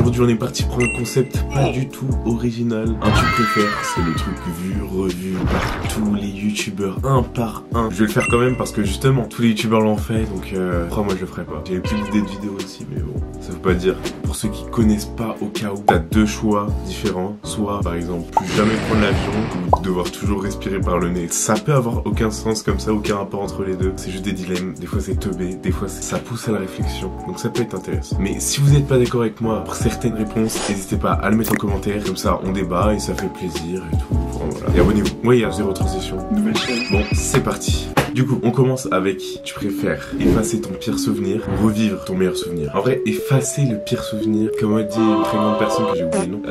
Aujourd'hui on est parti pour un concept pas du tout original. Un tu préfères, c'est le truc vu, revu par tous les youtubeurs un par un. Je vais le faire quand même parce que justement tous les youtubeurs l'ont fait, donc moi je le ferai pas. J'ai une petite idée de vidéo aussi, mais bon, ça veut pas dire. Pour ceux qui connaissent pas, au cas où, t'as deux choix différents. Soit par exemple plus jamais prendre l'avion ou devoir toujours respirer par le nez. Ça peut avoir aucun sens comme ça, aucun rapport entre les deux. C'est juste des dilemmes, des fois c'est teubé, des fois ça pousse à la réflexion. Donc ça peut être intéressant. Mais si vous n'êtes pas d'accord avec moi pour certaines réponses, n'hésitez pas à le mettre en commentaire. Comme ça on débat et ça fait plaisir et tout. Enfin, voilà. Et abonnez-vous. Oui, il y a 0 transition. Nouvelle chaîne. Bon, c'est parti. Du coup, on commence avec, tu préfères effacer ton pire souvenir ou revivre ton meilleur souvenir? En vrai, effacer le pire souvenir, comme a dit une très grande personne que j'ai oublié le nom.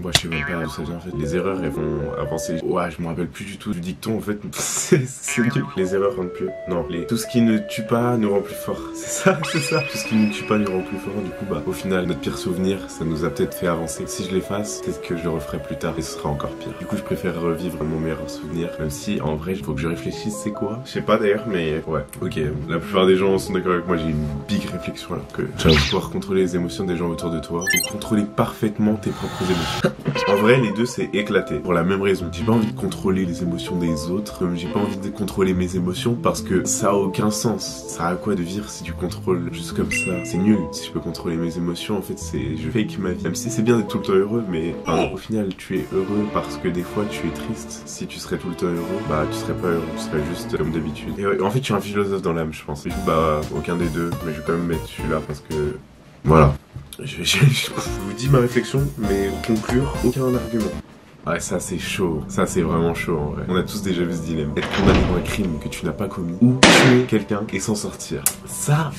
Moi je sais même pas d'où ça vient en fait. Les erreurs elles vont avancer. Ouais, je me rappelle plus du tout du dicton en fait. C'est nul. Les erreurs rendent plus. Non, tout ce qui ne tue pas nous rend plus fort. C'est ça, c'est ça. Tout ce qui ne tue pas nous rend plus fort. Du coup, bah, au final, notre pire souvenir, ça nous a peut-être fait avancer. Si je l'efface, peut-être que je le referai plus tard et ce sera encore pire. Du coup, je préfère revivre mon meilleur souvenir. Même si en vrai, il faut que je réfléchisse, c'est quoi? Je sais pas d'ailleurs, mais ouais. Ok, la plupart des gens sont d'accord avec moi. J'ai une big réflexion alors que tu vas pouvoir contrôler les émotions des gens autour de toi et contrôler parfaitement tes propres émotions. En vrai, les deux, c'est éclaté. Pour la même raison. J'ai pas envie de contrôler les émotions des autres. Comme j'ai pas envie de contrôler mes émotions parce que ça a aucun sens. Ça a à quoi de vivre si tu contrôles juste comme ça? C'est nul. Si je peux contrôler mes émotions, en fait, je fake ma vie. Même si c'est bien d'être tout le temps heureux, mais au final, tu es heureux parce que des fois, tu es triste. Si tu serais tout le temps heureux, bah, tu serais pas heureux. Tu serais juste comme d'habitude. Et en fait, tu es un philosophe dans l'âme, je pense. Et du coup, bah, aucun des deux. Mais je vais quand même mettre celui-là parce que... Voilà. Je vous dis ma réflexion, mais conclure, aucun argument. Ouais, ça c'est chaud, ça c'est vraiment chaud en vrai. On a tous déjà vu ce dilemme. Être condamné pour un crime que tu n'as pas commis ou tuer quelqu'un et s'en sortir. Ça,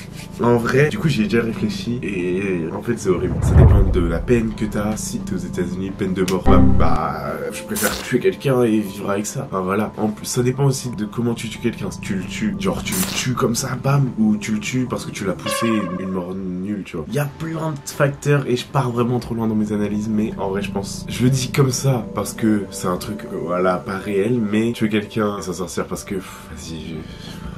en vrai, du coup j'y ai déjà réfléchi et en fait c'est horrible. Ça dépend de la peine que t'as. Si t'es aux États-Unis, peine de mort, bah je préfère tuer quelqu'un et vivre avec ça. Enfin voilà. En plus, ça dépend aussi de comment tu tues quelqu'un. Si tu le tues, genre tu le tues comme ça, bam, ou tu le tues parce que tu l'as poussé, une mort nulle, tu vois. Il y a plein de facteurs et je pars vraiment trop loin dans mes analyses, mais en vrai je pense, je le dis comme ça. Parce que c'est un truc, voilà, pas réel, mais tuer quelqu'un et s'en sortir parce que, vas-y,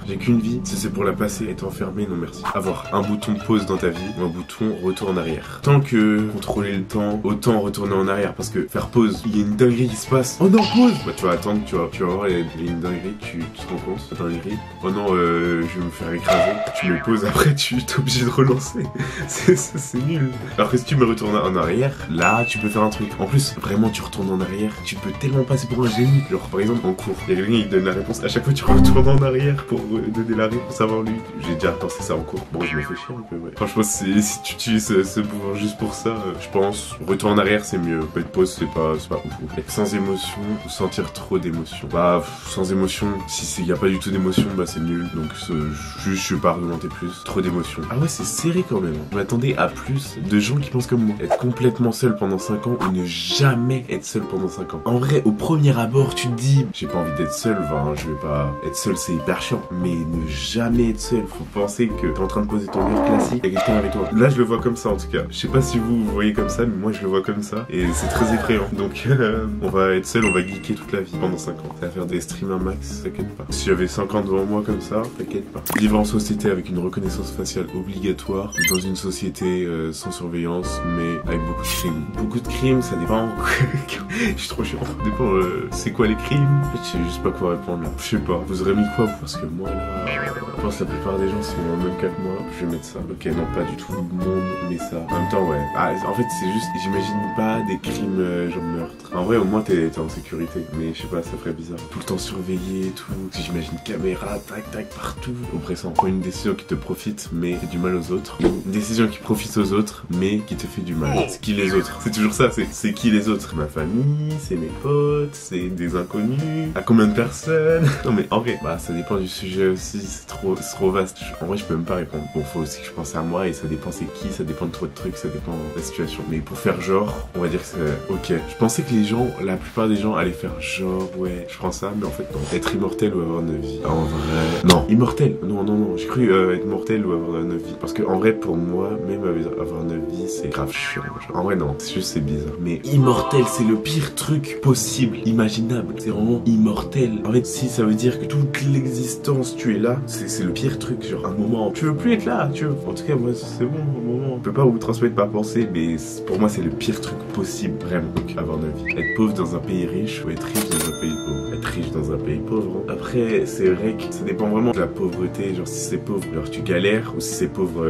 j'ai qu'une vie, si c'est pour la passer, être enfermé, non merci. Avoir un bouton pause dans ta vie ou un bouton retour en arrière. Tant que contrôler le temps, autant retourner en arrière parce que faire pause, il y a une dinguerie qui se passe. Oh non, pause! Bah tu vas attendre, tu vas voir, il y a une dinguerie, tu te rends compte, la dinguerie. Oh non, je vais me faire écraser. Tu mets pause, après tu es obligé de relancer. C'est nul. Alors que si tu me retournes en arrière, là tu peux faire un truc. En plus, vraiment tu retournes en arrière, tu peux tellement passer pour un génie. Genre par exemple en cours, il y a quelqu'un qui donne la réponse, à chaque fois tu retournes en arrière pour donner la réponse avant lui. J'ai déjà pensé ça en cours. Bon, je me fais chier un peu, ouais. Franchement, si tu utilises ce pouvoir juste pour ça, je pense, retour en arrière, c'est mieux. Pas de pause, c'est pas ouf. Être sans émotion ou sentir trop d'émotion. Bah, sans émotion, si y a pas du tout d'émotion, bah c'est nul. Donc, juste, je vais pas argumenter plus. Trop d'émotion. Ah ouais, c'est serré quand même. Je m'attendais à plus de gens qui pensent comme moi. Être complètement seul pendant 5 ans ou ne jamais être seul pendant 5 ans. En vrai, au premier abord, tu te dis, j'ai pas envie d'être seul, enfin, je vais pas être seul, c'est hyper chiant. Mais ne jamais être seul. Faut penser que t'es en train de poser ton mur classique, il y a quelqu'un avec toi. Là, je le vois comme ça en tout cas. Je sais pas si vous voyez comme ça, mais moi je le vois comme ça. Et c'est très effrayant. Donc, on va être seul, on va geeker toute la vie pendant 5 ans. Ça va faire des streams un max, t'inquiète pas. Si j'avais 5 ans devant moi comme ça, t'inquiète pas. Vivre en société avec une reconnaissance faciale obligatoire, dans une société sans surveillance, mais avec beaucoup de crimes. Beaucoup de crimes, ça dépend. Je suis trop chiant. Ça dépend, c'est quoi les crimes? En fait, je sais juste pas quoi répondre là. Je sais pas. Vous aurez mis quoi? Parce que moi là, je pense que la plupart des gens sont dans le même cas que moi. Je vais mettre ça. Ok, non, pas du tout le monde met ça. En même temps, ouais. Ah, en fait, c'est juste, j'imagine pas des crimes genre meurtre. En vrai, au moins, t'es en sécurité. Mais je sais pas, ça ferait bizarre. Tout le temps surveillé et tout. J'imagine caméra, tac, tac, partout. Oppressant. Prends une décision qui te profite, mais fait du mal aux autres. Une décision qui profite aux autres, mais qui te fait du mal. C'est qui les autres? C'est toujours ça, c'est qui les autres? Ma famille, c'est mes potes, c'est des inconnus. À combien de personnes? Non mais en vrai, bah ça dépend du sujet aussi, c'est trop vaste. En vrai, je peux même pas répondre. Bon, faut aussi que je pense à moi et ça dépend c'est qui, ça dépend de trop de trucs, ça dépend de la situation. Mais pour faire genre, on va dire que c'est ok. Je pensais que la plupart des gens allaient faire genre, ouais, je prends ça, mais en fait non. Être immortel ou avoir 9 vies. En vrai, non. Immortel, non. J'ai cru être mortel ou avoir 9 vies. Parce que en vrai, pour moi, même avoir 9 vies, c'est grave chiant. Genre. En vrai, non, c'est juste c'est bizarre. Mais immortel, c'est le pire truc possible, imaginable. C'est vraiment immortel. En fait, si ça veut dire que toute l'existence, si tu es là, c'est le pire truc, genre un moment, tu veux plus être là, tu veux. En tout cas, moi, c'est bon, un moment. Je peux pas vous transmettre ma pensée, mais pour moi, c'est le pire truc possible, vraiment, donc, à mon avis. Être pauvre dans un pays riche ou être riche dans un pays pauvre. Être riche dans un pays pauvre. Hein. Après, c'est vrai que ça dépend vraiment de la pauvreté, genre si c'est pauvre, genre tu galères, ou si c'est pauvre,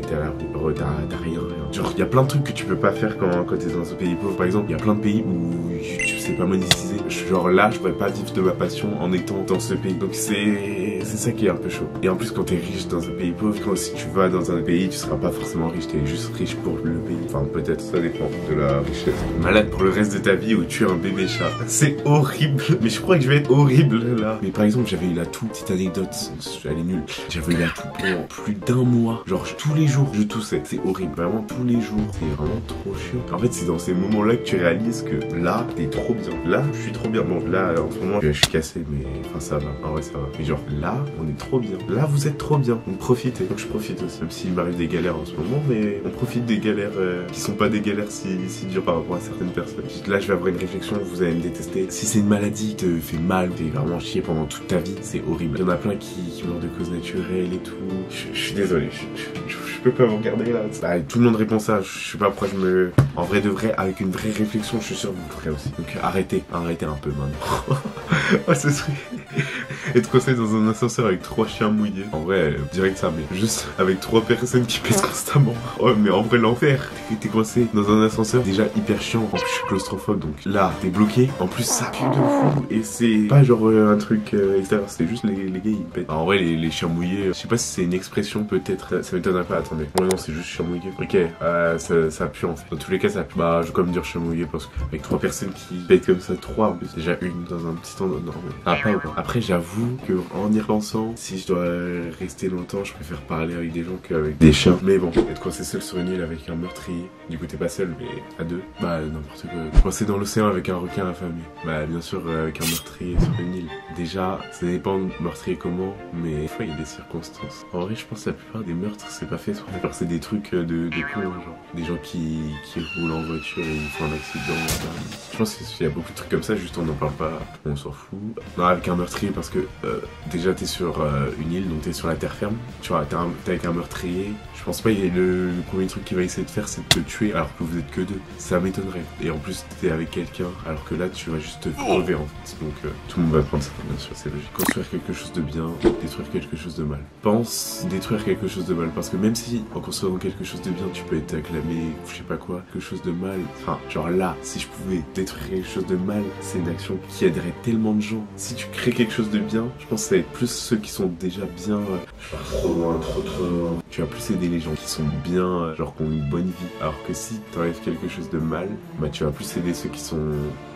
t'as rien. Genre, il y a plein de trucs que tu peux pas faire quand t'es dans un pays pauvre. Par exemple, il y a plein de pays où YouTube c'est pas monétisé. Genre là, je pourrais pas vivre de ma passion en étant dans ce pays. Donc c'est ça qui est un peu chaud. Et en plus, quand t'es riche dans un pays pauvre, quand si tu vas dans un pays, tu seras pas forcément riche. T'es juste riche pour le pays. Enfin, peut-être, ça dépend de la richesse. Malade pour le reste de ta vie ou tu es un bébé chat. C'est horrible. Mais je crois que je vais être horrible là. Mais par exemple, j'avais eu la toux. Petite anecdote, elle est nulle. J'avais eu la toux pendant plus d'un mois. Genre tous les jours, je toussais. C'est horrible. Vraiment tous les jours. C'est vraiment trop chiant. En fait, c'est dans ces moments-là que tu réalises que là, t'es trop bien. Là, je suis trop bien. Bon, là, en ce moment, je suis cassé, mais enfin, ça va. En vrai, ça va. Mais genre, là, on est trop bien. Là, vous êtes trop bien. Donc, profitez. Donc, je profite aussi. Même s'il m'arrive des galères en ce moment, mais on profite des galères qui sont pas des galères si dures par rapport à certaines personnes. Là, je vais avoir une réflexion. Vous allez me détester. Si c'est une maladie qui te fait mal, t'es vraiment chier pendant toute ta vie, c'est horrible. Il y en a plein qui meurent de causes naturelles et tout. Je suis désolé. Je peux pas vous regarder là. Bah, tout le monde répond ça. Je sais pas pourquoi je me... En vrai de vrai, avec une vraie réflexion, je suis sûr que vous le ferez aussi. Donc arrêtez un peu maintenant. Ouais, ce serait... être coincé dans un ascenseur avec 3 chiens mouillés. En vrai, direct ça, mais juste avec 3 personnes qui pèsent constamment. Ouais, mais en vrai, l'enfer. T'es coincé dans un ascenseur, déjà hyper chiant. En plus, je suis claustrophobe, donc là, t'es bloqué. En plus, ça pue de fou. Et c'est pas genre un truc extérieur, c'est juste les gars, ils pètent. Alors, en vrai, les chiens mouillés, je sais pas si c'est une expression, peut-être. Ça m'étonnerait pas, attendez. Ouais, non, c'est juste chien mouillé. Ok, ça pue en fait. Dans tous les cas, ça pue. Bah, je vais quand même dire chien mouillé parce qu'avec 3 personnes qui pètent comme ça, 3 en plus. Déjà une dans un petit endroit. Non, mais... Après, j'avoue que en y repensant, si je dois rester longtemps, je préfère parler avec des gens qu'avec des chiens. Mais bon, être coincé seul sur une île avec un meurtrier, du coup t'es pas seul, mais à 2, bah n'importe quoi. Coincé dans l'océan avec un requin affamé, bah bien sûr avec un meurtrier sur une île. Déjà, ça dépend de meurtrier comment, mais des fois il y a des circonstances. En vrai, je pense que la plupart des meurtres, c'est pas fait sur la peur, c'est des trucs de cons, genre. Des gens qui roulent en voiture et ils font un accident. Je pense qu'il y a beaucoup de trucs comme ça, juste on n'en parle pas, on s'en fout. Non, avec un meurtrier parce que déjà t'es sur une île, donc t'es sur la terre ferme. Tu vois, t'es avec un meurtrier. Je pense pas, il y a le premier truc qu'il va essayer de faire, c'est de te tuer alors que vous êtes que 2. Ça m'étonnerait. Et en plus, t'es avec quelqu'un alors que là, tu vas juste te crever en fait. Donc tout le monde va prendre ça, bien sûr, c'est logique. Construire quelque chose de bien, détruire quelque chose de mal. Pense détruire quelque chose de mal parce que même si en construisant quelque chose de bien, tu peux être acclamé, je sais pas quoi, quelque chose de mal. Enfin, genre là, si je pouvais détruire quelque chose de mal, c'est une action qui aiderait tellement de gens. Si tu crées quelque chose de bien, je pense que ça va être plus ceux qui sont déjà bien. Je pars trop loin, trop loin. Tu vas plus aider les gens qui sont bien, genre qui ont une bonne vie. Alors que si t'enlèves quelque chose de mal, bah tu vas plus aider ceux qui sont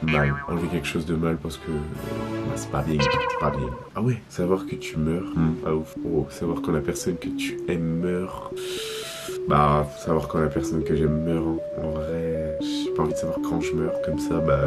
mal. Enlever quelque chose de mal parce que bah, c'est pas bien, c'est pas bien. Ah ouais, savoir que tu meurs. Ah ouf. Oh, savoir quand la personne que tu aimes meurt. Bah, savoir quand la personne que j'aime meurt, en vrai, j'ai pas envie de savoir quand je meurs, comme ça, bah,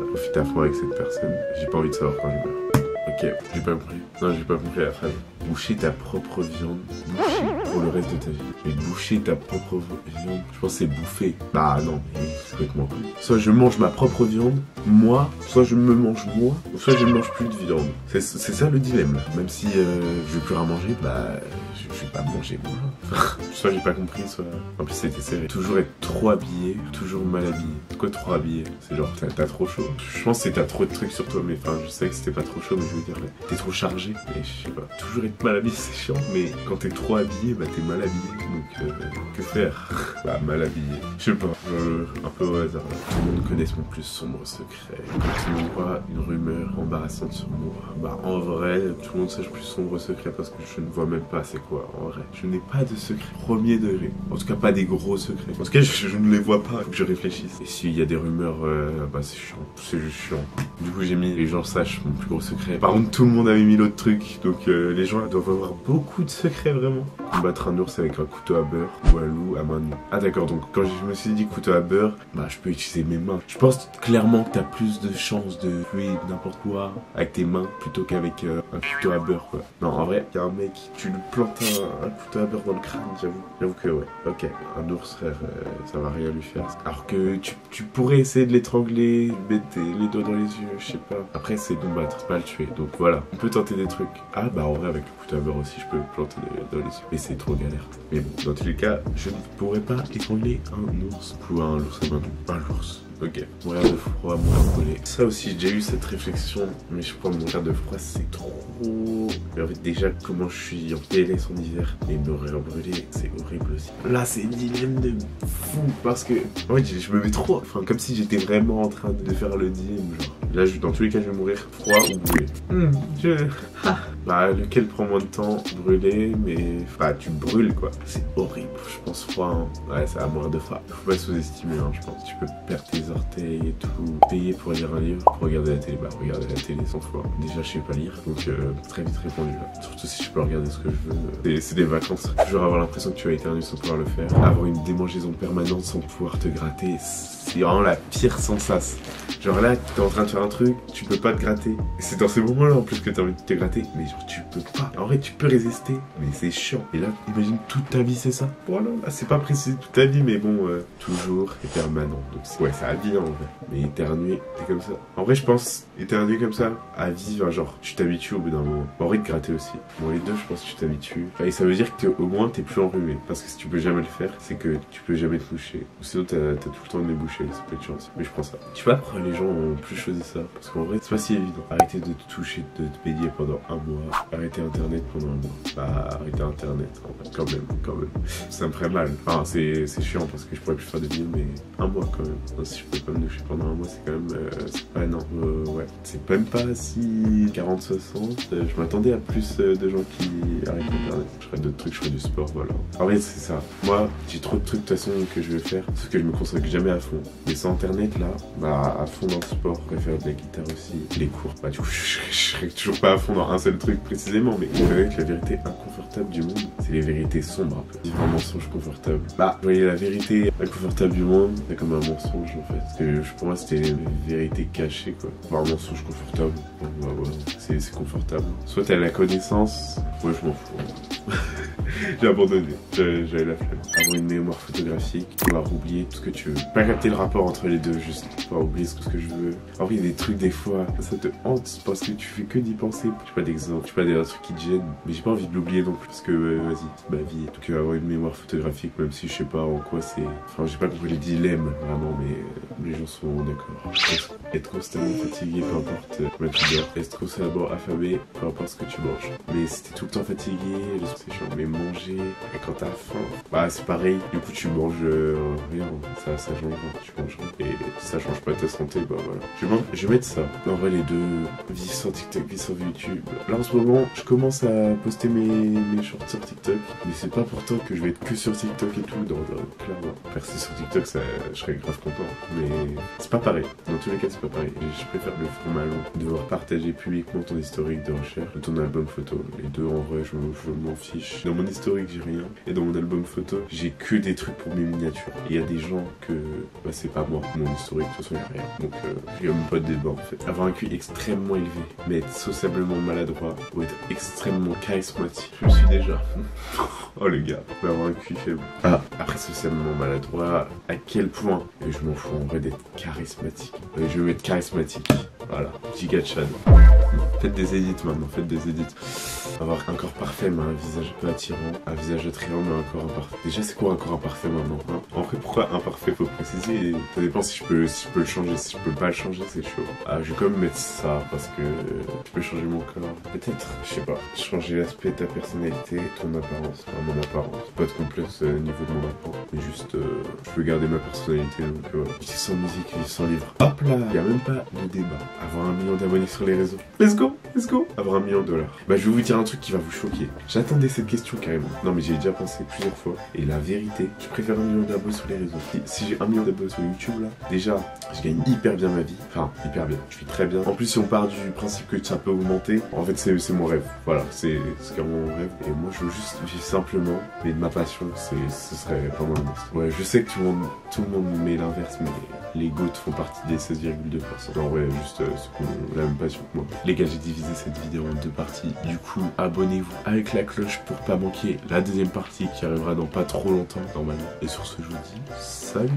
profite à fond avec cette personne. J'ai pas envie de savoir quand je meurs. Ok, j'ai pas compris. Non, j'ai pas compris la phrase. Boucher ta propre viande, boucher pour le reste de ta vie. Mais boucher ta propre viande, je pense que c'est bouffer. Bah non, c'est complètement cool. Soit je mange ma propre viande, moi, soit je me mange moi, ou soit je ne mange plus de viande. C'est ça le dilemme là. Même si je veux plus rien manger, bah je vais pas manger moi. Soit j'ai pas compris, soit... En plus c'était serré. Toujours être trop habillé, toujours mal habillé. Quoi trop habillé? C'est genre t'as trop chaud. Je pense que t'as trop de trucs sur toi, mais enfin je sais que c'était pas trop chaud, mais je veux dire t'es trop chargé. Mais je sais pas. Toujours être mal habillé c'est chiant, mais quand t'es trop habillé, bah t'es mal habillé. Donc que faire? Bah mal habillé. Je sais pas. Un peu au hasard. Tout le monde connaisse mon plus sombre secret. Quand tout le monde voit une rumeur embarrassante sur moi, bah en vrai, tout le monde sache plus sombre secret parce que je ne vois même pas c'est quoi en vrai. Je n'ai pas de secret premier degré. En tout cas pas des gros secrets. En tout cas je ne les vois pas, faut que je réfléchisse. Et s'il y a des rumeurs, bah c'est chiant. C'est juste chiant. Du coup j'ai mis les gens sachent mon plus gros secret. Par contre tout le monde avait mis l'autre truc. Donc les gens humains doivent avoir beaucoup de secrets vraiment. Combattre un ours avec un couteau à beurre ou un loup à main nue. Ah d'accord, donc quand je me suis dit couteau à beurre, bah je peux utiliser mes mains. Je pense clairement que t'as plus de chances de tuer n'importe quoi avec tes mains plutôt qu'avec un couteau à beurre quoi. Non en vrai, y a un mec, tu lui plantes un couteau à beurre dans le crâne, j'avoue que ouais. Ok, un ours frère, ça va rien lui faire. Alors que tu pourrais essayer de l'étrangler, mettre les doigts dans les yeux, je sais pas. Après c'est combattre, pas le tuer. Donc voilà, on peut tenter des trucs. Ah bah en vrai avec le couteau à beurre aussi je peux le planter dans les yeux. Mais c'est trop galère. Mais bon, dans tous les cas, je ne pourrais pas étrangler un ours ou un ours à main nue. Un ours. Ok, mourir de froid, mourir brûlé. Ça aussi, j'ai eu cette réflexion, mais je crois que mourir de froid, c'est trop... Mais en fait, déjà, comment je suis en PLS en hiver, et mourir brûlé, c'est horrible aussi. Là, c'est une dilemme de fou, parce que... En fait, je me mets trop... Enfin, comme si j'étais vraiment en train de faire le dilemme, genre... Là, dans tous les cas, je vais mourir froid ou brûlé. Bah, lequel prend moins de temps? Brûler, mais... Bah, tu brûles, quoi. C'est horrible, je pense froid, hein. Ouais, ça va mourir de froid. Faut pas sous-estimer, hein, je pense. Tu peux perdre tes orteils et tout. Payer pour lire un livre, pour regarder la télé. Bah, regarder la télé 100 fois. Déjà, je sais pas lire, donc très vite répondu, là. Surtout si je peux regarder ce que je veux. C'est des vacances. Toujours avoir l'impression que tu vas éternuer sans pouvoir le faire. Avoir une démangeaison permanente sans pouvoir te gratter. C'est vraiment la pire sensation. Genre là, t'es en train de faire un truc, tu peux pas te gratter. Et c'est dans ces moments-là en plus que t'as envie de te gratter. Mais genre, tu peux pas. En vrai, tu peux résister, mais c'est chiant. Et là, imagine toute ta vie, c'est ça. Voilà, là, c'est pas précis toute ta vie, mais bon, toujours et permanent. Donc, ouais, c'est à vie en vrai. Mais éternuer, t'es comme ça. En vrai, je pense, éternuer comme ça, à vie, genre, tu t'habitues au bout d'un moment. En vrai, de gratter aussi. Bon, les deux, je pense que tu t'habitues. Et ça veut dire que au moins, t'es plus enrhumé. Parce que si tu peux jamais le faire, c'est que tu peux jamais te moucher. Ou sinon, t'as tout le temps de les boucher. Ça peut être chiant aussi. Mais je prends ça. Tu vois pourquoi les gens ont plus choisi ça? Parce qu'en vrai, c'est pas si évident. Arrêter de te toucher, de te baigner pendant un mois. Arrêter Internet pendant un mois. Bah, arrêter Internet, en fait. Quand même. Ça me ferait mal. Enfin, c'est chiant parce que je pourrais plus faire de vidéos, mais un mois quand même. Non, si je peux pas me doucher pendant un mois, c'est quand même... c'est pas énorme. Ouais. C'est même pas si 40-60. Je m'attendais à plus de gens qui arrêtent Internet. Je ferais d'autres trucs, je ferais du sport, voilà. En vrai, c'est ça. Moi, j'ai trop de trucs de toute façon que je vais faire. Sauf que je me consacre jamais à fond. Mais sans Internet, là, bah, à fond dans le sport. Je préfère de la guitare aussi. Les cours. Bah, du coup, je serais toujours pas à fond dans un seul truc précisément. Mais on verrait que la vérité inconfortable du monde, c'est les vérités sombres un peu. C'est un mensonge confortable. Bah, vous voyez, la vérité inconfortable du monde, c'est comme un mensonge en fait. Parce que pour moi, c'était les vérités cachées quoi. Enfin, un mensonge confortable. Bah, ouais, c'est confortable. Soit t'as la connaissance, moi je m'en fous. J'ai abandonné, j'avais la flemme. Avoir une mémoire photographique, pouvoir oublier tout ce que tu veux. Pas capter le rapport entre les deux, juste pouvoir oublier tout ce que je veux. En vrai, il y a des trucs des fois, ça te hante parce que tu fais que d'y penser. Je sais pas d'exemple, je sais pas des trucs qui te gênent, mais j'ai pas envie de l'oublier non plus parce que vas-y, c'est ma vie. Donc avoir une mémoire photographique, même si je sais pas en quoi c'est... Enfin, j'ai pas compris les dilemmes vraiment, mais les gens sont d'accord. Être constamment fatigué, peu importe comment tu dors. Être constamment affamé, peu importe ce que tu manges. Mais si t'es tout le temps fatigué, c'est chiant. Mais manger, et quand t'as faim, bah c'est pareil. Du coup tu manges rien, ça change pas. Tu manges rien. Et si ça change pas ta santé, bah voilà. Je vais mettre ça. En vrai, les deux, vie sur TikTok, vie sur YouTube. Là en ce moment, je commence à poster mes shorts sur TikTok. Mais c'est pas pourtant que je vais être que sur TikTok et tout. Clairement. Percer sur TikTok, ça, je serais grave content. Mais c'est pas pareil. Dans tous les cas, c'est pas pareil. Je préfère le format long. Devoir partager publiquement ton historique de recherche, ton album photo. Les deux, en vrai, je m'en fiche. Dans mon historique, j'ai rien. Et dans mon album photo, j'ai que des trucs pour mes miniatures. Il y a des gens que, bah, c'est pas moi. Mon historique, de toute façon, il y a rien. Donc, il y a même pas de débat, en fait. Avoir un QI extrêmement élevé, mais être sociablement maladroit, ou être extrêmement charismatique. Je le suis déjà. Oh, les gars. Mais avoir un QI faible. Ah, après, sociablement maladroit, à quel point? Et je m'en fous, en vrai, d'être charismatique. Et je vais mettre charismatique. Voilà. Giga Chad. Faites des edits maintenant, faites des edits. Avoir un corps parfait mais un visage peu attirant, un visage attrayant mais un corps imparfait. Déjà c'est quoi un corps imparfait maintenant hein? En vrai pourquoi imparfait faut préciser, ça dépend si je peux le changer, si je peux pas le changer c'est chaud. Ah je vais quand même mettre ça parce que je peux changer mon corps. Peut-être, je sais pas, changer l'aspect de ta personnalité, ton apparence, enfin mon apparence. Pas de complexe au niveau de mon apparence, mais juste je peux garder ma personnalité donc vivre sans musique, vivre sans livre. Hop là, y a même pas de débat. avoir 1 million d'abonnés sur les réseaux. Let's go, let's go. Avoir 1 million de dollars. Bah je vais vous dire un truc qui va vous choquer. J'attendais cette question carrément. Non mais j'ai déjà pensé plusieurs fois. Et la vérité, je préfère 1 million d'abonnés sur les réseaux. Si j'ai 1 million d'abonnés sur YouTube là, déjà, je gagne hyper bien ma vie. Enfin, hyper bien. Je vis très bien. En plus, si on part du principe que ça peut augmenter, en fait c'est mon rêve. Voilà, c'est carrément mon rêve. Et moi je veux juste vivre simplement. Mais de ma passion, ce serait vraiment un must. Ouais, je sais que tout le monde met l'inverse, mais les GOAT font partie des 16,2%. Non ouais, juste ceux qui ont la même passion que moi. Les gars, j'ai divisé cette vidéo en 2 parties. Du coup, abonnez-vous avec la cloche pour pas manquer la deuxième partie qui arrivera dans pas trop longtemps normalement. Et sur ce, je vous dis salut.